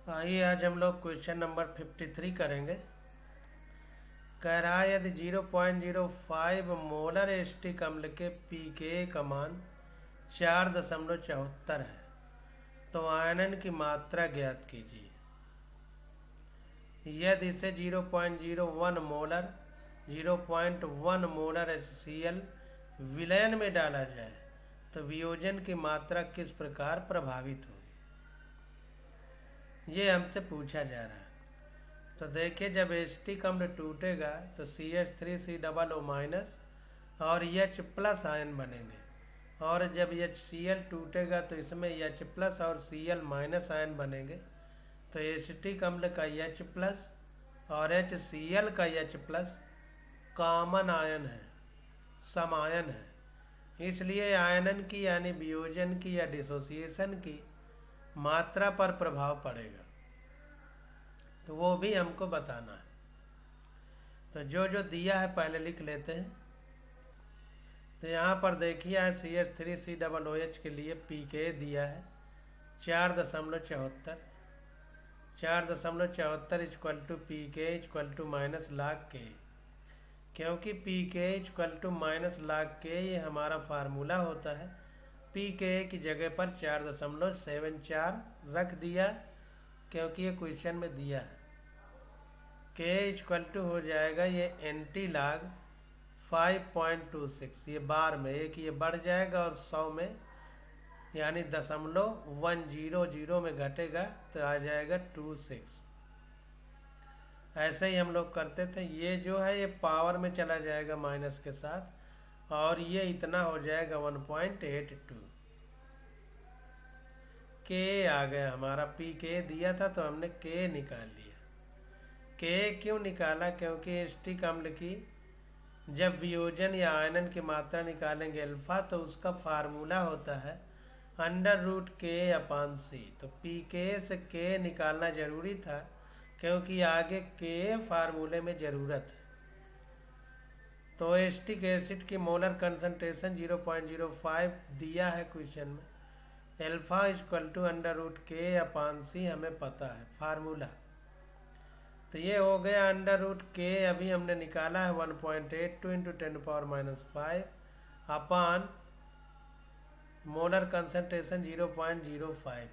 आइए आज हम लोग क्वेश्चन नंबर 53 करेंगे। कह रहा है यदि 0.05 मोलर एसिटिक अम्ल के pKa का मान 4.74 है तो आयनन की मात्रा ज्ञात कीजिए। यदि इसे 0.01 मोलर 0.1 मोलर HCl विलयन में डाला जाए तो वियोजन की मात्रा किस प्रकार प्रभावित होगी, ये हमसे पूछा जा रहा है। तो देखिए, जब एसिटिक अम्ल टूटेगा तो CH3COO- और H+ आयन बनेंगे, और जब HCl टूटेगा तो इसमें H+ और Cl- आयन बनेगे। तो एसिटिक अम्ल का H+ और HCl का H+ कॉमन आयन है, समायन है। इसलिए आयनन की यानी वियोजन की या डिसोसिएशन की मात्रा पर प्रभाव पड़ेगा, तो वो भी हमको बताना है। तो जो दिया है पहले लिख लेते हैं। तो यहाँ पर देखिए CH3COOH के लिए pKa दिया है 4.74। 4.74 equal to pKa equal to -log K, क्योंकि pKa equal to -log K ये हमारा फार्मूला होता है। pKa की जगह पर 4.74 रख दिया, क्योंकि ये क्वेश्चन में दिया है। K इक्वल टू हो जाएगा ये NT-log 5.26, ये बार में एक ये बढ़ जाएगा और 100 में यानी 0.100 में घटेगा तो आ जाएगा 26। ऐसे ही हम लोग करते थे। ये जो है ये पावर में चला जाएगा माइनस के साथ, और ये इतना हो जाएगा 1.82। K आ गया हमारा। pKa दिया था तो हमने K निकाल लिया। K क्यों निकाला? क्योंकि एसिटिक अम्ल की जब वियोजन या आयनन की मात्रा निकालेंगे अल्फा तो उसका फार्मूला होता है √K/C। तो pKa से K निकालना जरूरी था, क्योंकि आगे K फार्मूले में ज़रूरत है। तो एसिटिक एसिड की मोलर कंसंट्रेशन 0.05 दिया है क्वेश्चन में। अल्फा इक्वल टू √K/C हमें पता है फार्मूला। तो ये हो गया √K, अभी हमने निकाला है 1.82 × 10⁻⁵ अपान मोलर कंसंट्रेशन 0.05।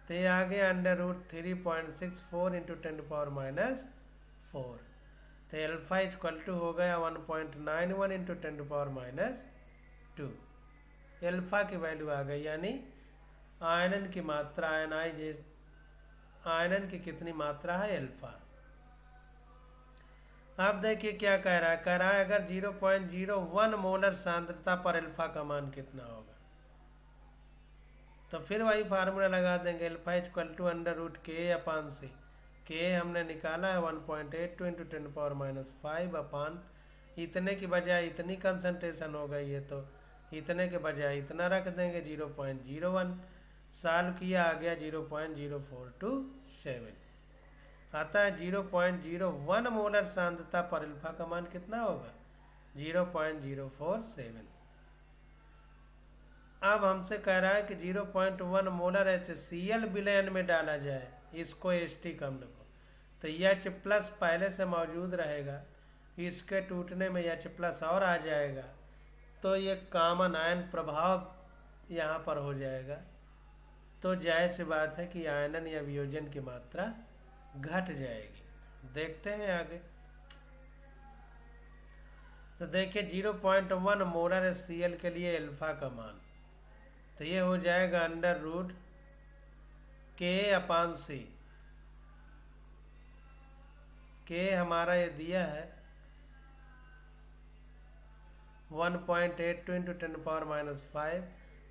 तो ये आ गया √3.64 × 10⁻⁴। तो अल्फा इक्वल टू हो गया 1.91 × 10⁻²। अल्फा की वैल्यू आ गई, यानी आयनन की मात्रा आयनन की कितनी मात्रा है अल्फा। अब देखिए क्या कह रहा है। कह रहा है अगर 0.01 मोलर सांद्रता पर अल्फा का मान कितना होगा, तो फिर वही फार्मूला लगा देंगे। Alpha equal to √K/C। K हमने निकाला है 1.82 × 10⁻⁵ अपान इतने की बजाय इतनी कंसंट्रेशन हो गई है तो इतने के बजाय इतना रख देंगे 0.01। साल किया आ गया 0.0427। अतः 0.01 मोलर सांद्रता पर अल्फा का मान कितना होगा? 0.047। अब हमसे कह रहा है कि 0.1 मोलर HCl विलयन में डाला जाए इसको एसिटिक अम्ल को, तो H+ पहले से मौजूद रहेगा, इसके टूटने में H+ और आ जाएगा, तो ये कॉमन आयन प्रभाव यहाँ पर हो जाएगा। तो जाहिर सी बात है कि आयनन या वियोजन की मात्रा घट जाएगी। देखते हैं आगे। तो देखिए 0.1 मोलर HCl के लिए अल्फा का मान, तो ये हो जाएगा √K/C। K हमारा ये दिया है 1.82 × 10⁻⁵,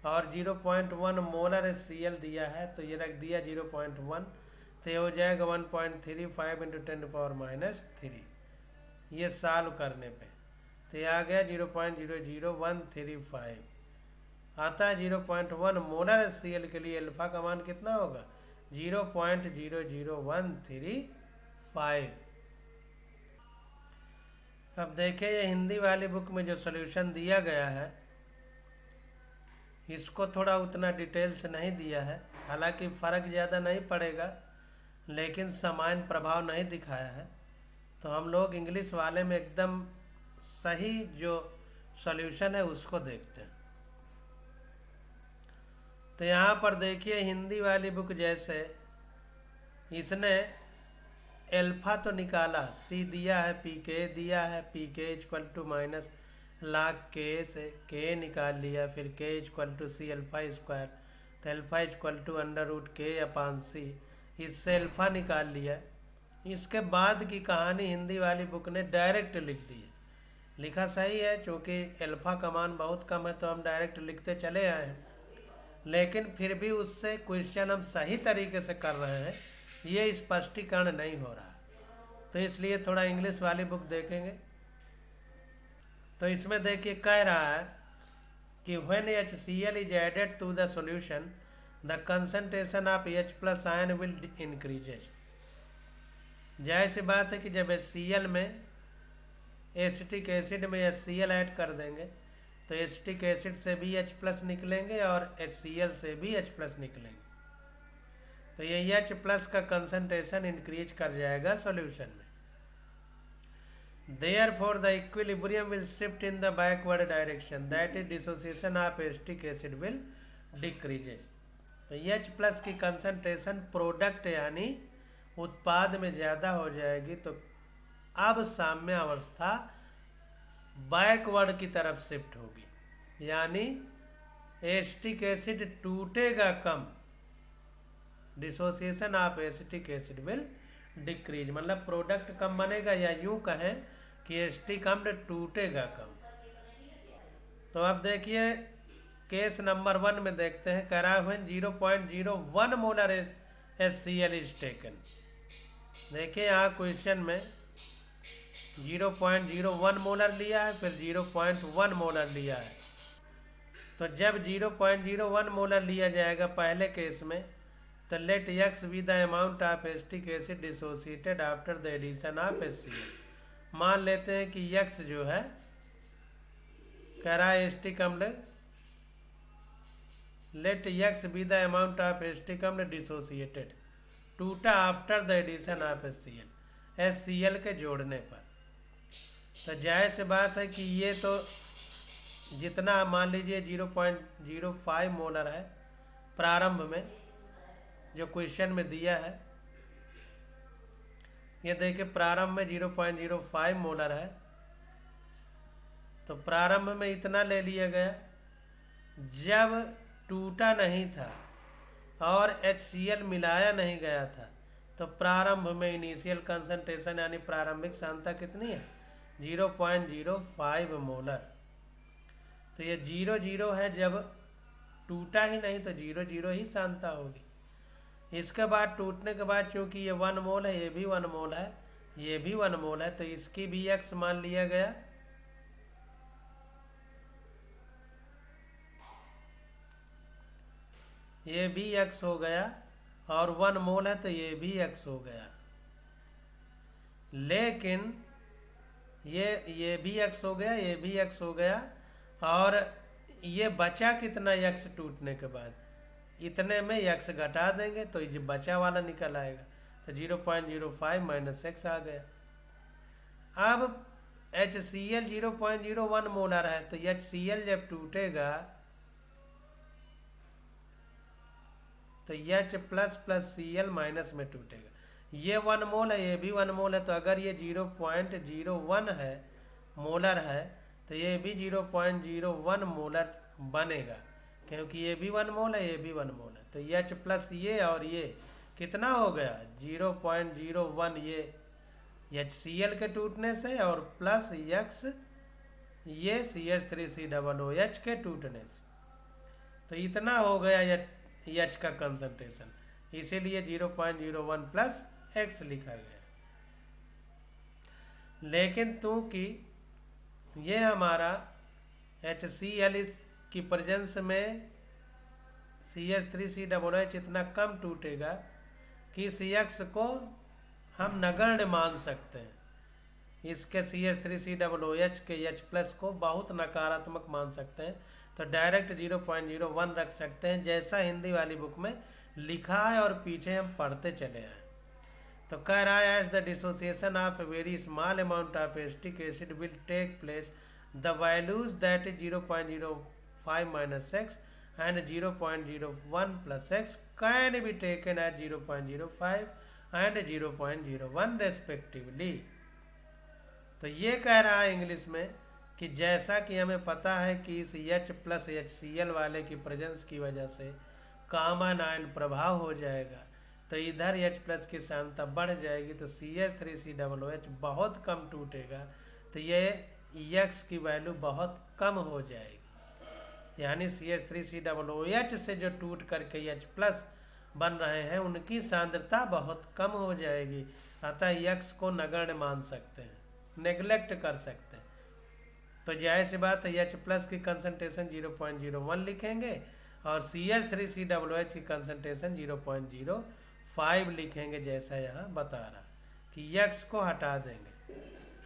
और 0.1 मोलर HCl दिया है तो ये रख दिया 0.1, तो ये हो जाएगा 1.35 × 10⁻⁻3। ये सॉल्व करने पे तो ये आ गया 0.00135। अतः 0.1 मोलर HCl के लिए अल्फा का मान कितना होगा? 0.00135। अब देखिए ये हिंदी वाली बुक में जो सॉल्यूशन दिया गया है इसको थोड़ा उतना डिटेल से नहीं दिया है, हालांकि फ़र्क ज़्यादा नहीं पड़ेगा, लेकिन समान प्रभाव नहीं दिखाया है। तो हम लोग इंग्लिश वाले में एकदम सही जो सॉल्यूशन है उसको देखते हैं। तो यहाँ पर देखिए हिंदी वाली बुक जैसे इसने एल्फा तो निकाला, सी दिया है, पी के दिया है, पी के इक्वल टू माइनस लाख के से के निकाल लिया, फिर K equal to C alpha square, तो alpha equal to under root K upon सी, इससे अल्फा निकाल लिया। इसके बाद की कहानी हिंदी वाली बुक ने डायरेक्ट लिख दी है। लिखा सही है, चूँकि अल्फा का मान बहुत कम है तो हम डायरेक्ट लिखते चले आए हैं, लेकिन फिर भी उससे क्वेश्चन हम सही तरीके से कर रहे हैं, ये स्पष्टीकरण नहीं हो रहा। तो इसलिए थोड़ा इंग्लिश वाली बुक देखेंगे। तो इसमें देखिए कह रहा है कि when HCl is added to the solution the concentration of H plus ion will increases. जाहिर सी बात है कि जब HCl में एसिटिक एसिड में HCl ऐड कर देंगे तो एसिटिक एसिड से भी H प्लस निकलेंगे और HCl से भी H प्लस निकलेंगे। तो ये H प्लस का कंसंट्रेशन इंक्रीज कर जाएगा सॉल्यूशन में। Therefore, the equilibrium will shift in the backward direction. That is, dissociation of acetic acid will decreases. तो H प्लस की कंसंट्रेशन प्रोडक्ट यानी उत्पाद में ज़्यादा हो जाएगी, तो अब साम्य अवस्था बैकवर्ड की तरफ शिफ्ट होगी, यानी एसिटिक एसिड टूटेगा कम, dissociation of acetic acid will decrease, मतलब प्रोडक्ट कम बनेगा, या यूं कहें कि एसिटिक अम्ल टूटेगा कम। तो अब देखिए केस नंबर 1 में देखते हैं, कह रहा है 0.01 मोलर HCl इज टेकन। देखिए यहाँ क्वेश्चन में 0.01 मोलर लिया है, फिर 0.1 मोलर लिया है। तो जब 0.01 मोलर लिया जाएगा पहले केस में, तो let X be the amount of acetic acid dissociated after the addition of HCl। मान लेते हैं कि X जो है कह रहा है एसिटिक अम्ल, let X be the amount of acetic अम्ल डिसोसिएटेड, टूटा after the addition of HCl के जोड़ने पर। तो जाहिर सी बात है कि ये तो जितना मान लीजिए 0.05 मोलर है प्रारंभ में जो क्वेश्चन में दिया है, ये देखिए प्रारंभ में 0.05 मोलर है, तो प्रारंभ में इतना ले लिया गया। जब टूटा नहीं था और HCl मिलाया नहीं गया था, तो प्रारंभ में इनिशियल कंसंट्रेशन यानी प्रारंभिक सांद्रता कितनी है, 0.05 मोलर। तो ये 0 है, जब टूटा ही नहीं तो 0 ही सांद्रता होगी। इसके बाद टूटने के बाद चूंकि ये 1 मोल है, ये भी 1 मोल है, ये भी 1 मोल है, तो इसकी भी X मान लिया गया। ये भी X हो गया, और 1 मोल है तो ये भी X हो गया। लेकिन ये भी X हो गया, ये भी X हो गया, और ये बचा कितना X टूटने के बाद, इतने में X घटा देंगे तो ये बचा वाला निकल आएगा। तो 0.05 माइनस X आ गया। अब HCl 0.01 मोलर है, तो HCl जब टूटेगा तो H plus plus Cl minus में टूटेगा। ये 1 मोल है, ये भी 1 मोल है, तो अगर ये 0.01 है मोलर है तो ये भी 0.01 मोलर बनेगा, क्योंकि ये भी 1 मोल है, ये भी 1 मोल है। तो H प्लस ये और ये कितना हो गया, 0.01 ये HCl के टूटने से, और प्लस X ये CH3COOH के टूटने से। तो इतना हो गया H का कंसंट्रेशन, इसीलिए 0.01 प्लस X लिखा गया। लेकिन क्योंकि ये हमारा HCl की प्रेजेंस में CH3COOH इतना कम टूटेगा कि इस X को हम नगण्य मान सकते हैं, इसके CH3COOH के H प्लस को बहुत नकारात्मक मान सकते हैं। तो डायरेक्ट 0.01 रख सकते हैं, जैसा हिंदी वाली बुक में लिखा है और पीछे हम पढ़ते चले आए। तो कह रहा है as the dissociation of a very small amount of acetic acid will take place the values that is 0.05 minus X and 0.01 plus X can be taken at 0.05 and 0.01 respectively. तो ये कह रहा है इंग्लिश में कि जैसा कि हमें पता है कि इस H प्लस HCl वाले की प्रेजेंस की वजह से कॉमन आयन प्रभाव हो जाएगा, तो इधर H प्लस की सांद्रता बढ़ जाएगी, तो CH3COOH बहुत कम टूटेगा, तो ये X की वैल्यू बहुत कम हो जाएगी। यानी CH3COOH से जो टूट करके H प्लस बन रहे हैं उनकी सांद्रता बहुत कम हो जाएगी, अतः X को नगण्य मान सकते हैं, नेग्लेक्ट कर सकते हैं। तो जाहिर सी बात है H प्लस की कंसंट्रेशन 0.01 लिखेंगे और CH3COOH की कंसंट्रेशन 0.05 लिखेंगे, जैसा यहाँ बता रहा कि X को हटा देंगे।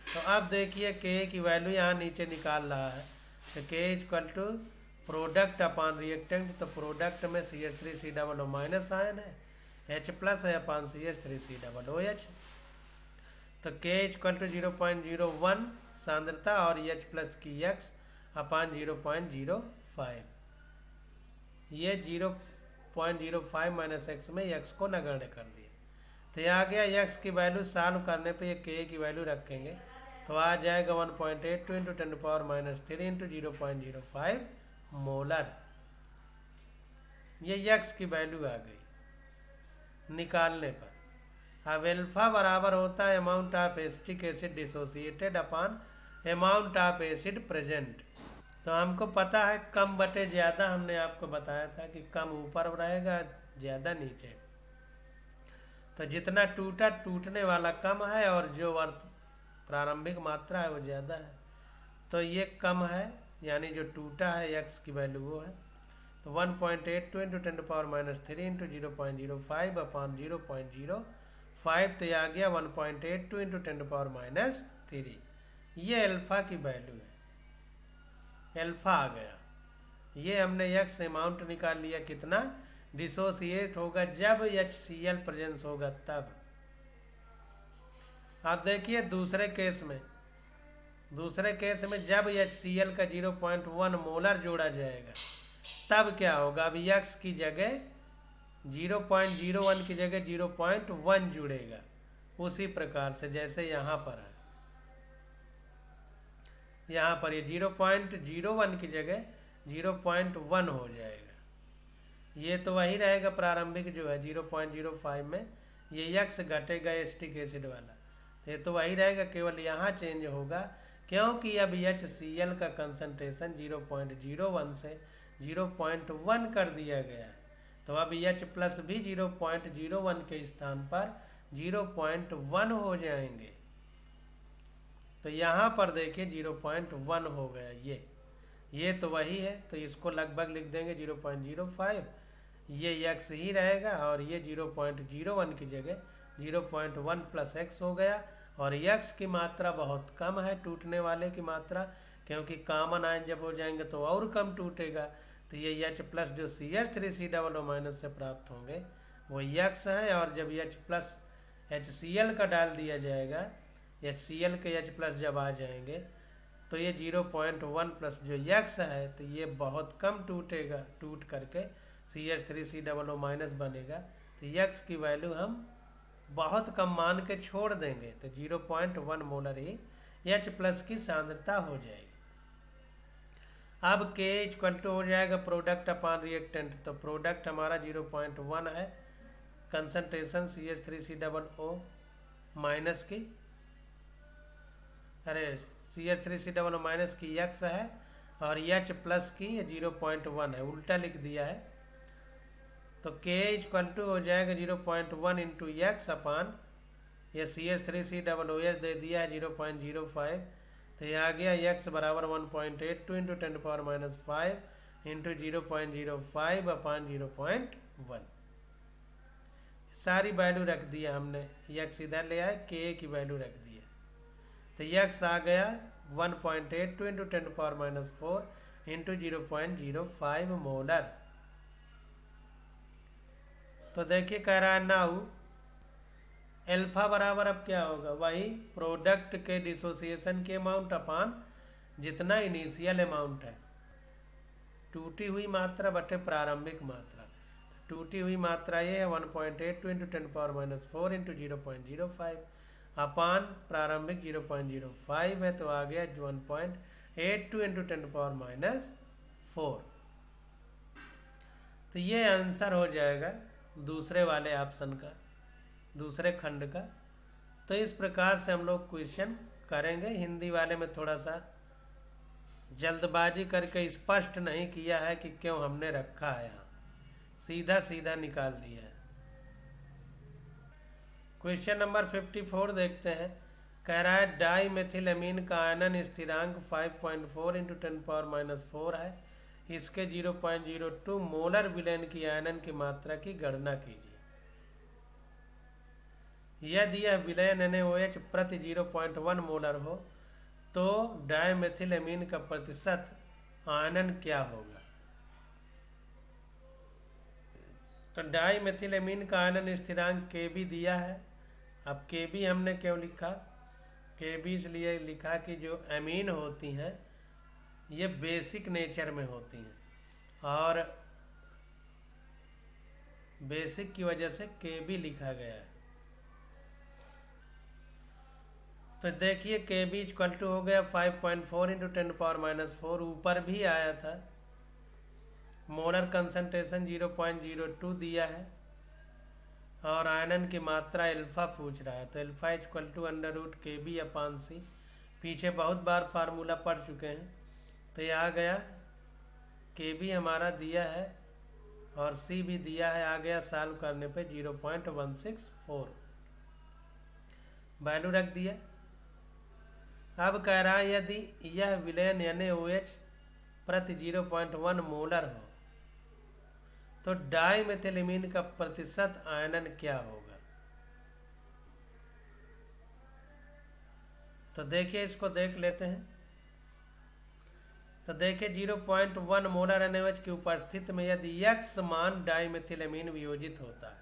तो अब देखिए K की वैल्यू यहाँ नीचे निकाल रहा है, तो K equal to product upon reactant, तो प्रोडक्ट में CH3COO माइनस आयन है, H प्लस है अपॉन CH3COOH, तो K इक्वल टू 0.01 सांद्रता और H प्लस की X अपॉन 0.05, ये 0.05 माइनस एक्स में X को नगण्य कर दिया। तो ये आ गया X की वैल्यू सॉल्व करने पे ये K की वैल्यू रखेंगे तो आ जाएगा 1.82 इंटू 10⁻³ इंटू 0.05 मोलर। ये X की वैल्यू आ गई निकालने पर। अब एल्फा बराबर होता है amount of acetic acid dissociated upon amount of acid present. तो हमको पता है कम बटे ज़्यादा, हमने आपको बताया था कि कम ऊपर रहेगा ज़्यादा नीचे, तो जितना टूटा टूटने वाला कम है और जो प्रारंभिक मात्रा है वो ज़्यादा है, तो ये कम है यानी जो टूटा है X की वैल्यू वो है, तो 1.82 इंटू 10⁻³ इंटू 0.05 अपॉन 0.05, तो ये आ गया 1.82 इंटू 10⁻³ ये अल्फा की वैल्यू है, अल्फा आ गया। ये हमने X अमाउंट निकाल लिया, कितना डिसोसिएट होगा जब HCl प्रेजेंस होगा तब। आप देखिए दूसरे केस में जब HCl का 0.1 मोलर जोड़ा जाएगा तब क्या होगा। अब X की जगह 0.01 की जगह 0.1 जुड़ेगा, उसी प्रकार से जैसे यहाँ पर है, यहाँ पर ये 0.01 की जगह 0.1 हो जाएगा। ये तो वही रहेगा प्रारंभिक जो है 0.05 में, ये X घटेगा एसिटिक एसिड वाला, ये तो वही रहेगा, केवल यहाँ चेंज होगा क्योंकि अब HCl का कंसंट्रेशन 0.01 से 0.1 कर दिया गया है, तो अब H प्लस भी 0.01 के स्थान पर 0.1 हो जाएंगे। तो यहाँ पर देखिए 0.1 हो गया, ये तो वही है, तो इसको लगभग लिख देंगे 0.05, ये X ही रहेगा और ये 0.01 की जगह 0.1 प्लस एक्स हो गया। और X की मात्रा बहुत कम है, टूटने वाले की मात्रा, क्योंकि कॉमन आयन जब हो जाएंगे तो और कम टूटेगा, तो ये H प्लस जो CH3COO माइनस से प्राप्त होंगे वो X है, और जब H प्लस HCl का डाल दिया जाएगा, HCl के H प्लस जब आ जाएंगे तो ये 0.1 प्लस जो X है तो ये बहुत कम टूटेगा, टूट करके CH3COO माइनस बनेगा, तो X की वैल्यू हम बहुत कम मान के छोड़ देंगे, तो 0.1 मोलर ही H प्लस की सांद्रता हो जाएगी। अब K इक्वल टू हो जाएगा प्रोडक्ट अपॉन रिएक्टेंट, तो प्रोडक्ट हमारा 0.1 है, कंसंट्रेशन CH3COO माइनस की CH3COO माइनस की X है और H प्लस की 0.1 है, उल्टा लिख दिया है, तो K इक्वल टू हो जाएगा 0.1 इंटू X अपॉन ये CH3COOH दे दिया है 0.05, तो ये आ गया X बराबर 1.82 इंटू 10⁻5 इंटू 0.05 अपॉन 0.1। सारी वैल्यू रख दिया हमने, X इधर ले आए, K की वैल्यू रख दिया, तो X आ गया 1.82 इंटू 10⁻4 इंटू 0.05 मोलर। तो देखिए कह रहा है नाउ एल्फा बराबर अब क्या होगा, वही प्रोडक्ट के डिसोसिएशन के अमाउंट अपान जितना इनिशियल अमाउंट है, टूटी हुई मात्रा बटे प्रारंभिक मात्रा। टूटी हुई मात्रा ये है 1.82 इंटू 10⁻⁻4 इंटू 0.05 अपान प्रारंभिक 0.05 है, तो आ गया 1.82 इंटू 10⁻⁻4। तो ये आंसर हो जाएगा दूसरे वाले ऑप्शन का, दूसरे खंड का। तो इस प्रकार से हम लोग क्वेश्चन करेंगे। हिंदी वाले में थोड़ा सा जल्दबाजी करके स्पष्ट नहीं किया है कि क्यों हमने रखा है, यहाँ सीधा सीधा निकाल दिया है। क्वेश्चन नंबर 54 देखते हैं। कह रहा है डाई मेथिलमीन का आयनन स्थिरांक 5.4 इंटू 10⁻⁻4 है, इसके 0.02 मोलर विलयन की आयनन की मात्रा की गणना कीजिए। यदि यह विलयन NaOH प्रति 0.1 मोलर हो तो डायमेथिलमीन का प्रतिशत आयनन क्या होगा। तो डाइमेथिलमीन का आयनन स्थिरांक Kb दिया है। अब Kb हमने क्यों लिखा, Kb इसलिए लिखा कि जो एमीन होती हैं ये बेसिक नेचर में होती हैं और बेसिक की वजह से Kb लिखा गया है। तो देखिए Kb इक्वल टू हो गया 5.4 इंटू 10⁻⁻4, ऊपर भी आया था। मोलर कंसंट्रेशन 0.02 दिया है और आयनन की मात्रा अल्फा पूछ रहा है, तो अल्फा इक्वल टू √Kb/C। पीछे बहुत बार फार्मूला पढ़ चुके हैं, तो ये आ गया। Kb हमारा दिया है और C भी दिया है, आ गया सॉल्व करने पे 0.164 वैल्यू रख दिया। अब कह रहा है यदि यह विलयन NaOH प्रति 0.1 मोलर हो तो डाइमेथिलमीन का प्रतिशत आयनन क्या होगा। तो देखिए इसको देख लेते हैं। तो देखिए 0.1 मोलर NaOH की उपस्थिति में यदि X मान डाइमेथिलमीन वियोजित होता है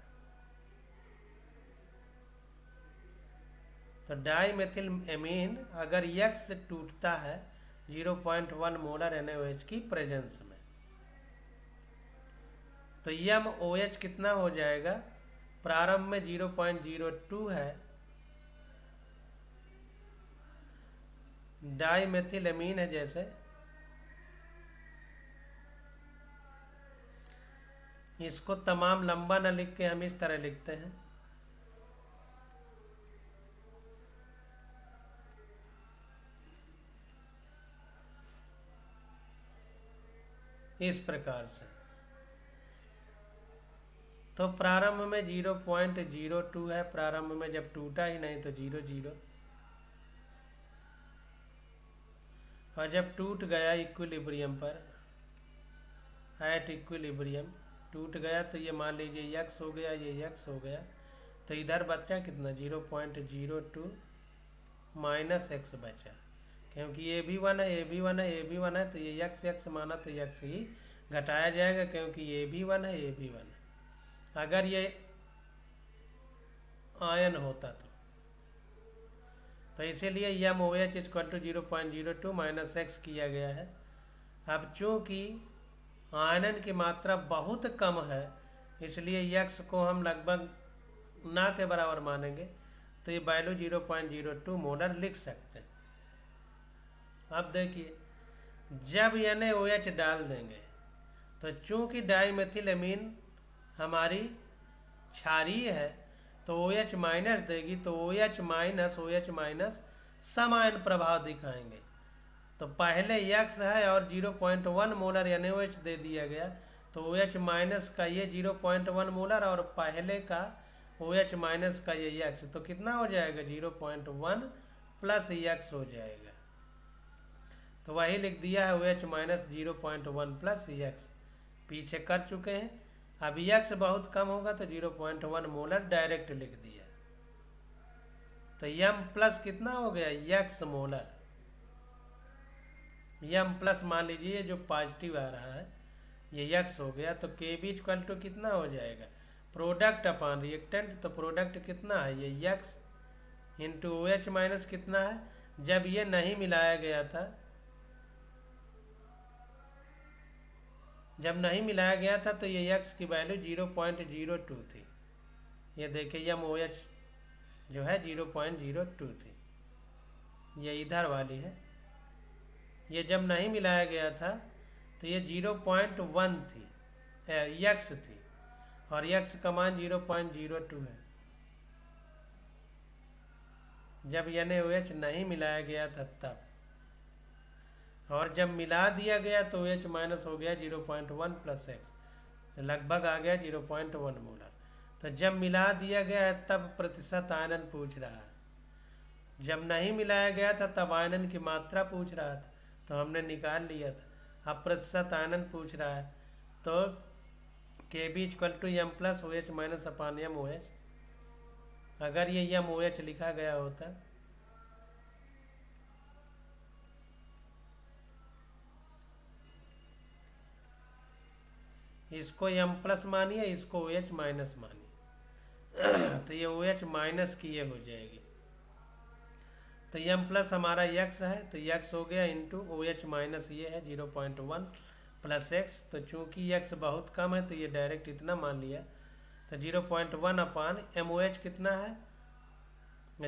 तो डाइमेथिलमीन अगर X से टूटता है 0.1 मोलर NaOH की प्रेजेंस में, तो MOH कितना हो जाएगा, प्रारंभ में 0.02 है, डाइमेथिलमीन है जैसे, इसको तमाम लंबा न लिख के हम इस तरह लिखते हैं। इस प्रकार से तो प्रारंभ में 0.02 है, प्रारंभ में जब टूटा ही नहीं तो 0.0, और जब टूट गया इक्विलिब्रियम पर, एट इक्विलिब्रियम टूट गया तो ये मान लीजिए X हो गया, ये X हो गया, तो इधर बचा कितना 0.02 माइनस X बचा, क्योंकि ये भी 1 है, ये भी 1 है, ये भी 1 है, तो ये X माना तो X ही घटाया जाएगा, क्योंकि ये भी 1 है, ये भी 1 है। अगर ये आयन होता तो इसीलिए MOH equal to 0.02 minus X किया गया है। अब चूंकि आयनन की मात्रा बहुत कम है इसलिए X को हम लगभग ना के बराबर मानेंगे, तो ये वैल्यू 0.02 मोलर लिख सकते हैं। अब देखिए जब NaOH डाल देंगे तो चूंकि डाइमेथिलमीन हमारी क्षारीय है तो OH माइनस देगी, तो OH माइनस समान प्रभाव दिखाएंगे। तो पहले X है और 0.1 मोलर NaOH दे दिया गया, तो OH माइनस का ये 0.1 मोलर और पहले का OH माइनस का ये X, तो कितना हो जाएगा 0.1 प्लस X हो जाएगा। तो वही लिख दिया है OH माइनस 0.1 प्लस X, पीछे कर चुके हैं। अब X बहुत कम होगा तो 0.1 मोलर डायरेक्ट लिख दिया, तो M प्लस कितना हो गया X मोलर, M प्लस मान लीजिए जो पॉजिटिव आ रहा है ये X हो गया, तो Kb इक्वल टू कितना हो जाएगा प्रोडक्ट अपान रिएक्टेंट, तो प्रोडक्ट कितना है, ये X into O H minus कितना है, जब ये नहीं मिलाया गया था, जब नहीं मिलाया गया था तो ये यक्स की वैल्यू 0.02 थी। ये देखिए यम ओ एच जो है 0.02 थी, ये इधर वाली है। ये जब नहीं मिलाया गया था तो ये 0.1 थी, यक्स थी, और यक्स का मान 0.02 है। जब NaOH नहीं मिलाया गया था तब, और जब मिला दिया गया तो OH माइनस हो गया 0.1 प्लस एक्स, लगभग आ गया 0.1 मोलर। तो जब मिला दिया गया है तब प्रतिशत आयनन पूछ रहा है, जब नहीं मिलाया गया था तब आयनन की मात्रा पूछ रहा था, तो हमने निकाल लिया था। अब प्रतिशत आयनन पूछ रहा है, तो Kb equal to M plus O H minus upon M O H. अगर ये एम ओ एच लिखा गया होता, इसको एम प्लस मानिए, इसको ओ एच माइनस मानिए तो ये ओ एच माइनस की ये हो जाएगी। तो एम प्लस हमारा यक्स है, तो यक्स हो गया इंटू ओ एच माइनस ये है 0.1 प्लस एक्स। तो चूंकि यक्स बहुत कम है तो ये डायरेक्ट इतना मान लिया, तो 0.1 अपान एम ओ एच कितना है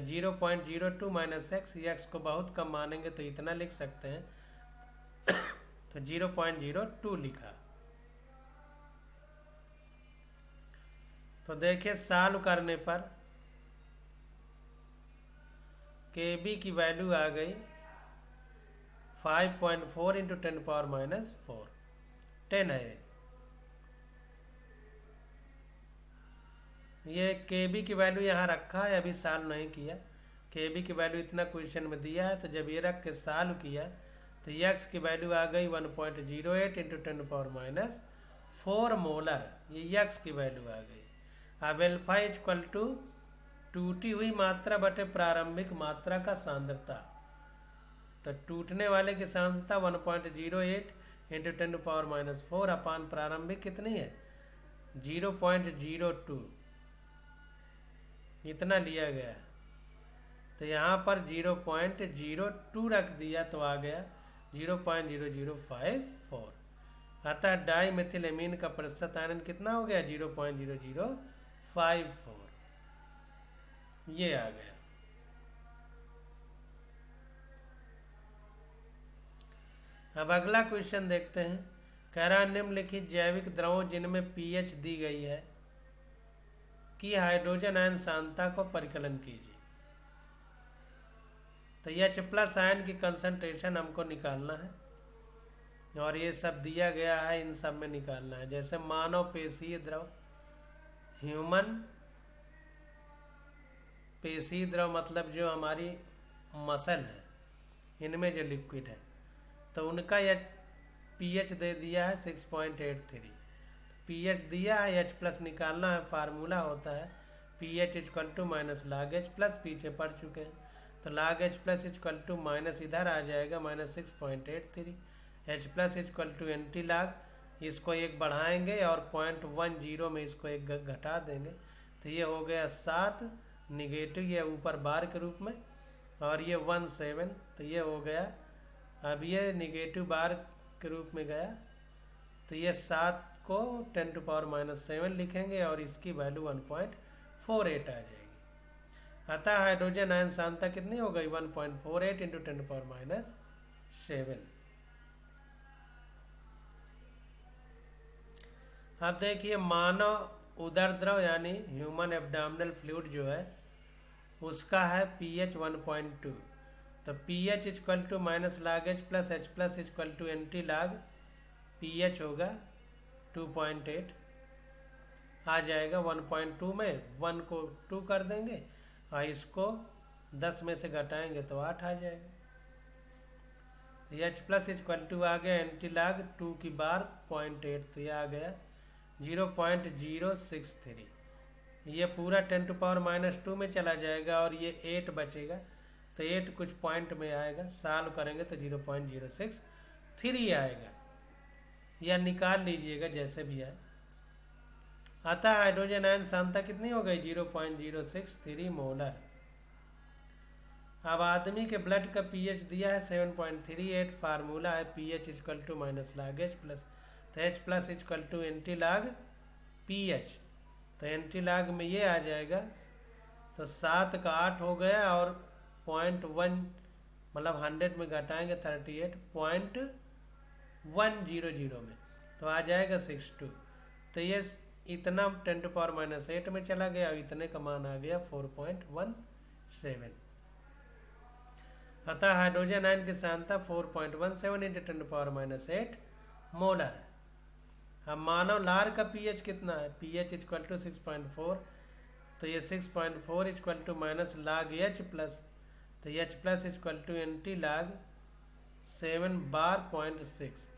0.02 माइनस एक्स। यक्स को बहुत कम मानेंगे तो इतना लिख सकते हैं तो 0.02 लिखा। तो देखिए सॉल्व करने पर Kb की वैल्यू आ गई 5.4 इंटू 10 पावर माइनस 4, 10 है ये। Kb की वैल्यू यहाँ रखा है, अभी सॉल्व नहीं किया। Kb की वैल्यू इतना क्वेश्चन में दिया है, तो जब ये रख के सॉल्व किया तो x की वैल्यू आ गई 1.08 इंटू 10 पावर माइनस 4 मोलर, ये x की वैल्यू आ गई। अब एल्फा इक्वल टू टूटी हुई मात्रा बटे प्रारंभिक मात्रा का सांद्रता, तो टूटने वाले की सांद्रता 1.08 इंटू 10 पावर माइनस 4 अपान प्रारंभिक कितनी है 0.02, इतना लिया गया। तो यहाँ पर 0.02 रख दिया तो आ गया 0.0054। अतः डाई मेथिल एमीन का प्रतिशत आयनन कितना हो गया 0.0054, ये आ गया। अब अगला क्वेश्चन देखते हैं। कह रहा निम्नलिखित जैविक द्रवों जिनमें पीएच दी गई है की हाइड्रोजन आयन सांद्रता को परिकलन कीजिए। तो H प्लस आयन की कंसंट्रेशन हमको निकालना है, और ये सब दिया गया है, इन सब में निकालना है। जैसे मानव पेशीय द्रव, ह्यूमन पेशीय द्रव मतलब जो हमारी मसल है, इनमें जो लिक्विड है, तो उनका यह पीएच दे दिया है 6.83। पीएच दिया है, H प्लस निकालना है, फार्मूला होता है pH equal to minus log H plus, पीछे पढ़ चुके हैं। तो log H plus equal to minus इधर आ जाएगा minus 6.83, H plus equal to antilog, इसको एक बढ़ाएंगे और 0.10 में इसको एक घटा देंगे, तो ये हो गया 7 निगेटिव, ये ऊपर बार के रूप में, और ये 17, तो ये हो गया। अब ये निगेटिव बार के रूप में गया, तो ये 7 को 10 टू पावर माइनस 7 लिखेंगे और इसकी वैल्यू 1.48 आ जाएगी। अतः हाइड्रोजन आयन सांद्रता कितनी हो गई 1.48 इंटू 10 टू पावर माइनस 7। अब देखिए मानव उदर द्रव यानी ह्यूमन एब्डोमिनल फ्लूइड जो है उसका है पीएच 1.2, तो pH equal to minus log H plus H plus equal to antilog, pH होगा 2.8 आ जाएगा। 1.2 में 1 को 2 कर देंगे और इसको 10 में से घटाएंगे तो 8 आ जाएगा। एच प्लस इक्वल टू आ गया एंटी लाग 2 की बार 0.8, तो यह आ गया 0.063। ये पूरा 10 टू पावर माइनस 2 में चला जाएगा और ये 8 बचेगा, तो 8 कुछ पॉइंट में आएगा, सॉल्व करेंगे तो 0.063 आएगा, या निकाल लीजिएगा जैसे भी आए। अतः हाइड्रोजन आयन सांद्रता कितनी हो गई 0.063 मोलर। अब आदमी के ब्लड का पीएच दिया है 7.38, फार्मूला है pH equal to minus log H plus, तो H plus equal to antilog pH, तो एंटी लाग में ये आ जाएगा, तो 7 का 8 हो गया और 0.1 मतलब 100 में घटाएंगे 38.100 में, तो आ जाएगा 62। तो ये इतना 10⁻⁸ में चला गया और इतने का मान आ गया 4.17। अतः हाइड्रोजन आयन की सांद्रता 4.17 × 10⁻⁸ मोलर है। अब मानव लार का पीएच कितना है, पीएच इक्वल टू 6.4, तो ये 6.4 equal to minus log H plus, तो H plus equal to antilog 7/6,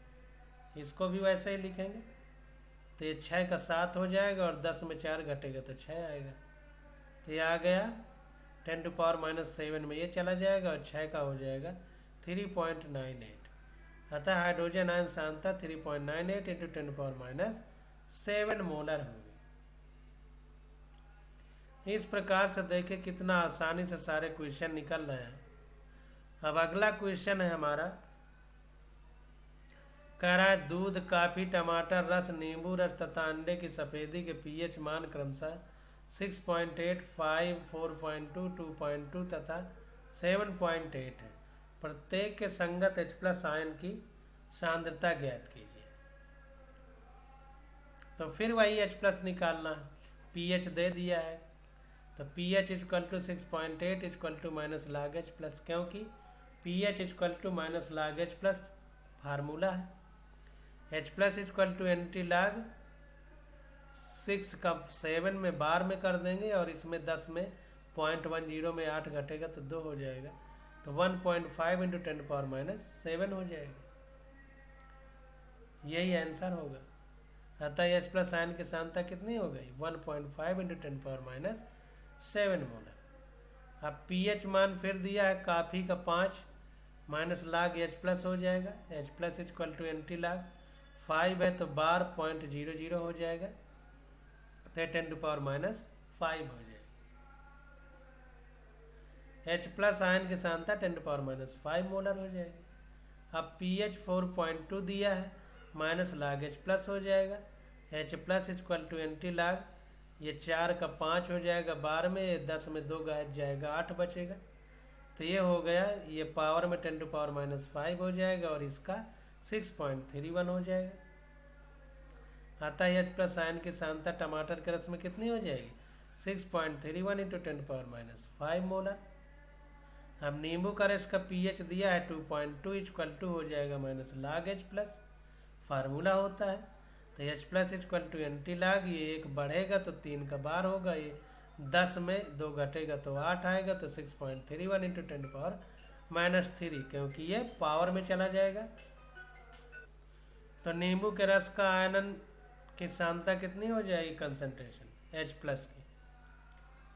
इसको भी वैसे ही लिखेंगे, तो ये 6 का 7 हो जाएगा और 10 में 4 घटेगा तो 6 आएगा, तो ये आ गया 10⁻⁷ में ये चला जाएगा और 6 का हो जाएगा 3.98। अतः हाइड्रोजन आयन सांद्रता 3.98 × 10⁻⁷ मोलर होगी। इस प्रकार से देखें कितना आसानी से सारे क्वेश्चन निकल रहे हैं। अब अगला क्वेश्चन है हमारा, कह रहा है दूध, कॉफी, टमाटर रस, नींबू रस तथा अंडे की सफेदी के पीएच मान क्रमशः 6.8, 5, 4.2, 2.2 तथा 7.8 है। प्रत्येक के संगत H+ आयन की सांद्रता ज्ञात कीजिए। तो फिर वही H+ निकालना है, pH दे दिया है, तो pH equal to 6.8 equal to minus log H plus, क्योंकि pH equal to minus log H plus formula है। H+ equal to antilog 6 का 7 में बार में कर देंगे और इसमें 10 में 0.10 में 8 घटेगा तो 2 हो जाएगा, तो 1.5 × 10⁻⁷ हो जाएगा, यही आंसर होगा। अतः H+ आयन की सांद्रता कितनी हो गई 1.5 × 10⁻⁷ मोलर। अब pH मान फिर दिया है, कॉफी का 5 माइनस लाग H+ हो जाएगा, H+ इक्वल टू एंटी लाग 5 है तो बार 0.00 हो जाएगा, तो 10⁻⁵ हो जाएगा। H+ आयन की सांद्रता 10⁻⁵ मोलर हो जाएगी। अब pH 4.2 दिया है, माइनस लाग H+ हो जाएगा, H+ इक्वल टू एंटी लाग, ये 4 का 5 हो जाएगा बार में, 10 में 2 गायब जाएगा, 8 बचेगा, तो ये हो गया, ये पावर में 10⁻⁵ हो जाएगा और इसका 6.31 हो जाएगा। अतः H+ आयन की सांद्रता टमाटर के रस में कितनी हो जाएगी 6.31 × 10⁻⁵ मोलर। अब नींबू का रस का pH दिया है 2.2 इक्वल टू हो जाएगा माइनस लाग H+, फार्मूला होता है, तो H+ इक्वल टू एंटी लाग, ये 1 बढ़ेगा तो 3 का बार होगा, ये 10 में 2 घटेगा तो 8 आएगा, तो 6.31 × 10⁻⁻3, क्योंकि ये पावर में चला जाएगा। तो नींबू के रस का आयनन की सांद्रता कितनी हो जाएगी कंसंट्रेशन H+ की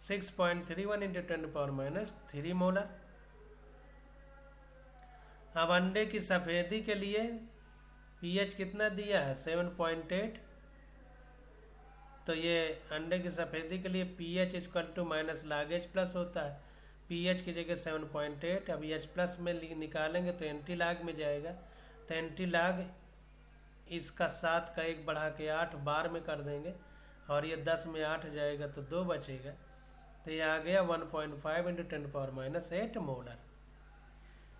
6.31 × 10⁻⁻3 मोलर। अब अंडे की सफेदी के लिए pH कितना दिया है 7.8, तो ये अंडे की सफेदी के लिए pH equal to minus log H+ होता है, pH की जगह 7.8, अब H+ में निकालेंगे तो एंटी लाग में जाएगा, तो एंटी लाग इसका 7 का 1 बढ़ा के 8 बार में कर देंगे और ये 10 में 8 जाएगा तो 2 बचेगा, तो ये आ गया 1.5 × 10⁻⁸ मोलर।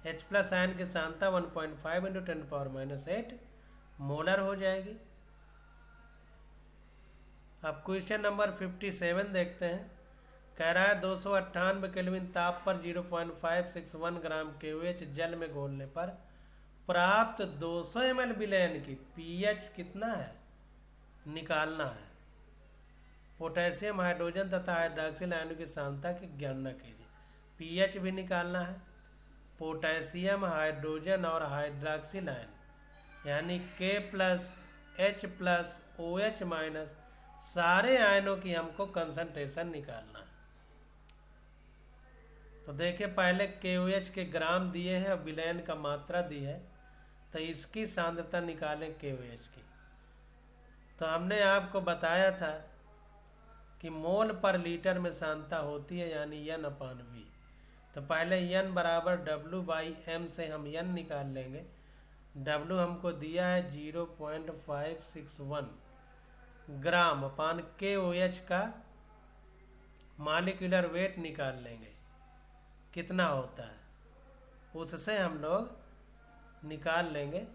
H+ आयन की सांद्रता 1.5 × 10⁻⁸ मोलर हो जाएगी। अब क्वेश्चन नंबर 57 देखते हैं। कह रहा है 298 केल्विन ताप पर 0.561 ग्राम KOH जल में घोलने पर प्राप्त 200 ml विलयन की pH कितना है निकालना है। पोटेशियम, हाइड्रोजन तथा हाइड्रोक्सिल आयनों की सांद्रता की गणना कीजिए। pH भी निकालना है। पोटेशियम, हाइड्रोजन और हाइड्रोक्सिल आयन यानी K+H+OH- सारे आयनों की हमको कंसंट्रेशन निकालना है। तो देखिए पहले KOH के ग्राम दिए हैं और विलयन का मात्रा दी है, तो इसकी सांद्रता निकालें KOH की। तो हमने आपको बताया था कि मोल पर लीटर में सांद्रता होती है, यानी N/V। तो पहले N बराबर W/M से हम N निकाल लेंगे। W हमको दिया है 0.561 ग्राम अपान KOH का मॉलिक्यूलर वेट निकाल लेंगे कितना होता है, उससे हम लोग निकाल लेंगे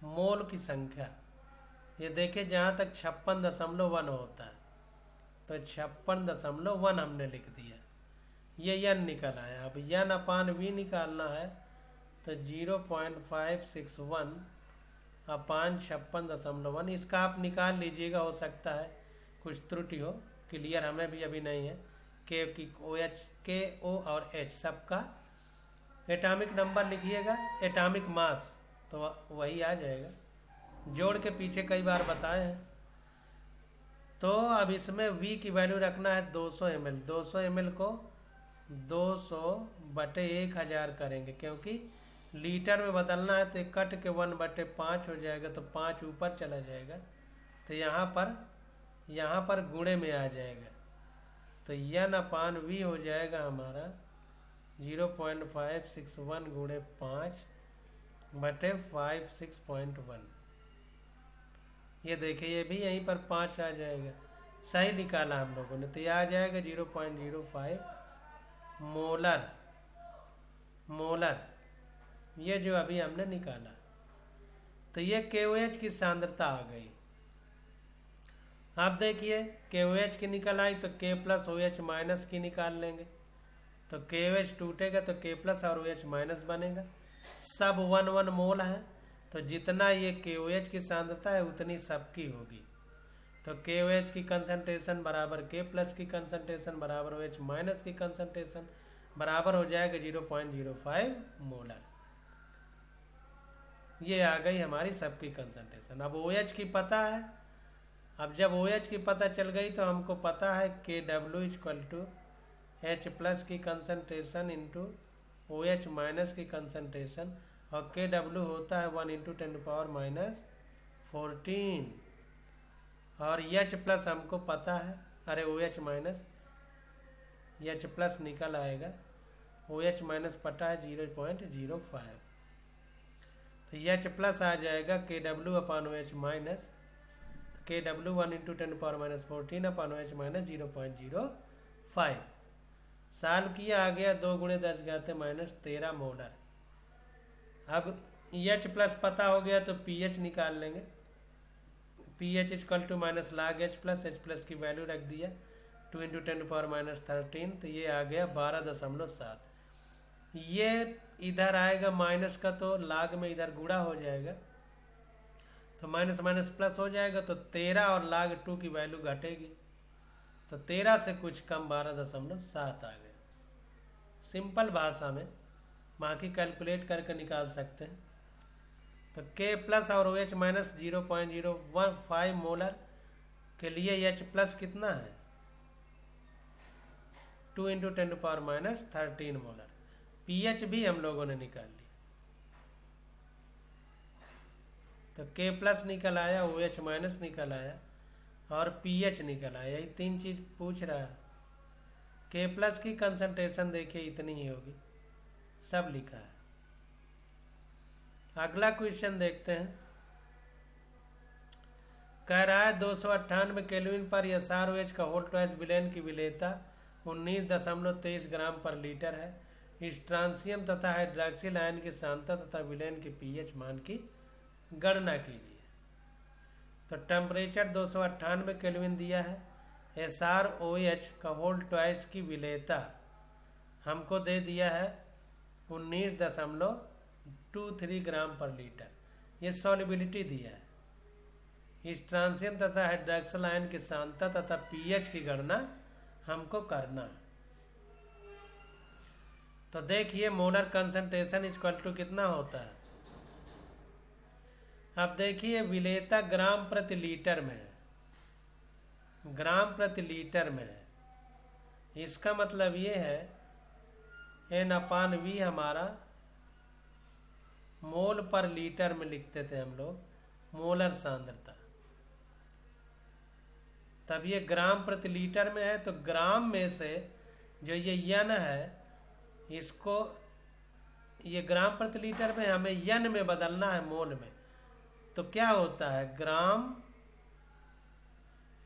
मोल की संख्या। ये देखिए जहाँ तक 56.1 होता है तो 56.1 हमने लिख दिया, ये N निकल आया। अब N/V निकालना है तो 0.561 अपान 56.1, इसका आप निकाल लीजिएगा, हो सकता है कुछ त्रुटि हो, क्लियर हमें भी अभी नहीं है। के की OH, KO और H सबका एटॉमिक नंबर लिखिएगा, एटॉमिक मास तो वही आ जाएगा, जोड़ के पीछे कई बार बताए हैं। तो अब इसमें V की वैल्यू रखना है 200 ml। 200 ml को 200/1000 करेंगे, क्योंकि लीटर में बदलना है तो कट के 1/5 हो जाएगा, तो 5 ऊपर चला जाएगा, तो यहाँ पर गुणे में आ जाएगा। तो N/V हो जाएगा हमारा 0.561 गुणे 5/56.1। ये देखिए ये भी यहीं पर 5 आ जाएगा, सही निकाला हम लोगों ने। तो ये आ जाएगा 0.05 मोलर, ये जो अभी हमने निकाला। तो ये KOH की सांद्रता आ गई। आप देखिए KOH की निकल आई तो K प्लस OH माइनस की निकाल लेंगे, तो KOH टूटेगा तो K प्लस और OH माइनस बनेगा। सब 1 मोल है, तो जितना ये KOH की सांद्रता है उतनी सबकी होगी। तो KOH की कंसंट्रेशन बराबर K प्लस की कंसंट्रेशन बराबर OH माइनस की कंसंट्रेशन बराबर हो जाएगा 0.05 मोलर। ये आ गई हमारी सबकी कंसंट्रेशन। अब OH की पता है, अब जब OH की पता चल गई तो हमको पता है KW equal to H plus की कंसंट्रेशन इंटू OH माइनस की कंसंट्रेशन, और KW होता है 1 × 10⁻14। और H प्लस हमको पता है, अरे OH माइनस, H प्लस निकल आएगा, OH माइनस पता है 0.05, तो H प्लस आ जाएगा KW/OH माइनस, KW 1 × 10⁻14 अपान OH माइनस 0.05। साल किया आ गया 2 × 10⁻−13 मोलर। अब H प्लस पता हो गया तो pH निकाल लेंगे। pH equal to minus log H plus की वैल्यू रख दिया 2 × 10⁻13, तो ये आ गया 12.7। ये इधर आएगा माइनस का तो log में इधर गुणा हो जाएगा, तो माइनस माइनस प्लस हो जाएगा, तो 13 और log 2 की वैल्यू घटेगी, तो 13 से कुछ कम 12.7 आ गया। सिंपल भाषा में बाकी कैलकुलेट करके निकाल सकते हैं। तो K प्लस और OH माइनस 0.015 मोलर के लिए H प्लस कितना है 2 × 10⁻13 मोलर। pH भी हम लोगों ने निकाल ली, तो K प्लस निकल आया, OH माइनस निकल आया और pH निकल आया। यही 3 चीज पूछ रहा है। K प्लस की कंसंट्रेशन देखिए इतनी ही होगी, सब लिखा है। अगला क्वेश्चन देखते हैं। कह रहा है 298 केल्विन पर SROH का होल ट्वाइस विलेन की विलेयता 19.23 ग्राम पर लीटर है। इस ट्रांसियम तथा हाइड्रॉक्सिल आयन की सांद्रता तथा विलेन के pH मान की गणना कीजिए। तो टेम्परेचर 298 केल्विन दिया है, SROH का होल ट्वाइस की विलेयता हमको दे दिया है 19.23 ग्राम पर लीटर, ये सॉल्युबिलिटी दिया है। इस ट्रांसियम तथा हाइड्रॉक्सिल आयन की सांद्रता तथा pH की गणना हमको करना है। तो देखिए मोलर कंसंट्रेशन इक्वल टू कितना होता है। अब देखिए विलेयता ग्राम प्रति लीटर में है, ग्राम प्रति लीटर में है। इसका मतलब ये है N/V हमारा मोल पर लीटर में लिखते थे हम लोग, मोलर सांद्रता। तब ये ग्राम प्रति लीटर में है, तो ग्राम में से जो ये यन है इसको, ये ग्राम प्रति लीटर में हमें यन में बदलना है मोल में। तो क्या होता है, ग्राम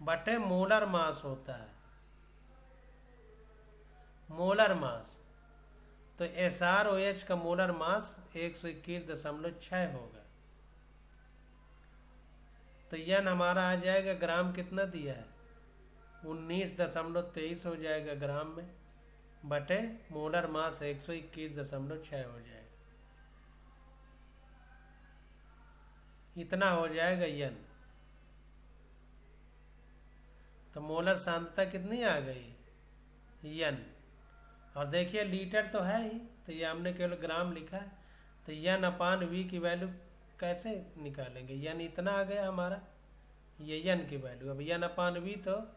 बटे मोलर मास होता है, मोलर मास। तो SrOH का मोलर मास 121.6 होगा। तो यन हमारा आ जाएगा, ग्राम कितना दिया है 19.23 हो जाएगा ग्राम में, बटे मोलर मास 121.6 हो जाएगा। इतना हो जाएगा यन। तो मोलर सांद्रता कितनी आ गई यन। और देखिए लीटर तो है ही, तो ये हमने केवल ग्राम लिखा है। तो यन अपान वी की वैल्यू कैसे निकालेंगे, यन इतना आ गया हमारा, ये यन की वैल्यू। अब यन अपान वी, तो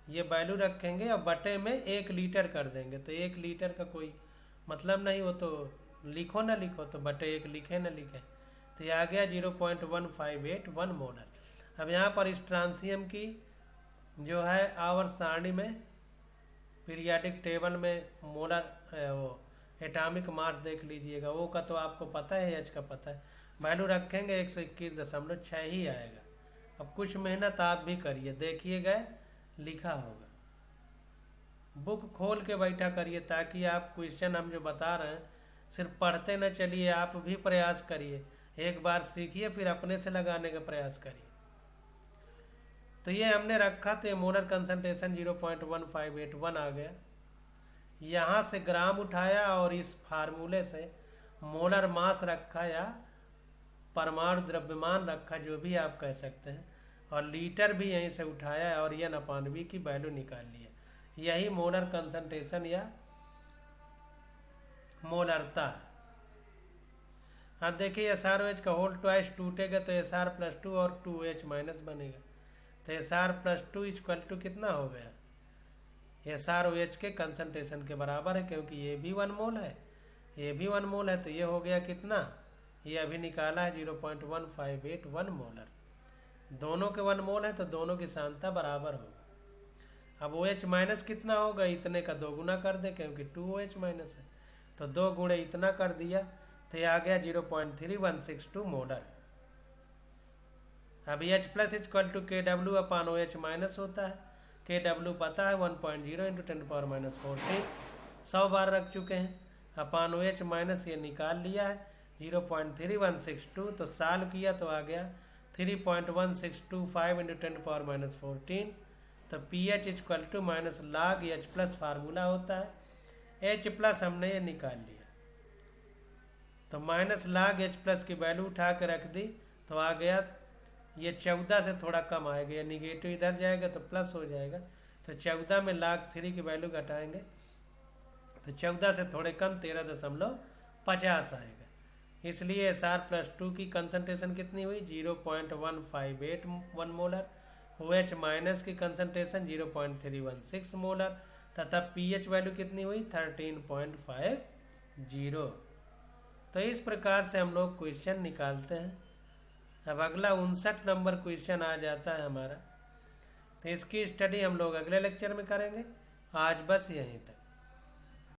ये वैल्यू रखेंगे और बटे में 1 लीटर कर देंगे। तो 1 लीटर का कोई मतलब नहीं, वो तो लिखो ना लिखो, तो बटे 1 लिखे ना लिखे। तो ये आ गया 0.1581 मोलर। अब यहाँ पर इस ट्रांसियम की जो है आवर्त सारणी में पीरियाडिक टेबल में मोलर वो एटॉमिक मास देख लीजिएगा, वो का तो आपको पता है, एच का पता है, वैल्यू रखेंगे 121.6 ही आएगा। अब कुछ मेहनत आप भी करिए, देखिएगा लिखा होगा, बुक खोल के बैठा करिए, ताकि आप क्वेश्चन हम जो बता रहे हैं सिर्फ पढ़ते न चलिए, आप भी प्रयास करिए, एक बार सीखिए फिर अपने से लगाने का प्रयास करिए। तो ये हमने रखा, तो ये मोलर कंसंट्रेशन 0.1581 आ गया। यहाँ से ग्राम उठाया और इस फार्मूले से मोलर मास रखा या परमाणु द्रव्यमान रखा, जो भी आप कह सकते हैं, और लीटर भी यहीं से उठाया और यन अपान वी की वैल्यू निकाल लिया। यही मोलर कंसंट्रेशन या मोलरता है। अब देखिए SrOH का होल ट्वाइस टूटेगा तो Sr+2 और 2H माइनस बनेगा। तो Sr+2 इक्वल टू कितना हो गया, SrOH के कंसंट्रेशन के बराबर है, क्योंकि ये भी 1 मोल है, ये भी 1 मोल है। तो ये हो गया कितना, ये अभी निकाला है 0.158 मोलर। दोनों के 1 मोल है तो दोनों की सांद्रता बराबर होगा। अब OH माइनस कितना होगा, इतने का 2 गुना कर दे, क्योंकि 2OH माइनस है, तो 2 गुणे इतना कर दिया, तो ये आ गया 0.3162 मोलर। अब H plus equal to KW upon OH minus होता है, KW पता है 1.0 × 10⁻14, 100 बार रख चुके हैं, अपान OH माइनस ये निकाल लिया है 0.3162, तो सॉल्व किया तो आ गया 3.1625 × 10⁻14। तो pH equal to minus log H plus formula होता है, H प्लस हमने ये निकाल लिया, तो माइनस log H प्लस की वैल्यू उठा के रख दी, तो आ गया ये 14 से थोड़ा कम आएगा, ये निगेटिव इधर जाएगा तो प्लस हो जाएगा। तो 14 में log 3 की वैल्यू घटाएंगे तो 14 से थोड़े कम 13.50 आएगा। इसलिए Sr+2 की कंसंट्रेशन कितनी हुई 0.158 मोलर, OH माइनस की कंसंट्रेशन 0.316 मोलर, तथा pH वैल्यू कितनी हुई 13.50। तो इस प्रकार से हम लोग क्वेश्चन निकालते हैं। अब अगला 59 नंबर क्वेश्चन आ जाता है हमारा, तो इसकी स्टडी हम लोग अगले लेक्चर में करेंगे। आज बस यहीं तक।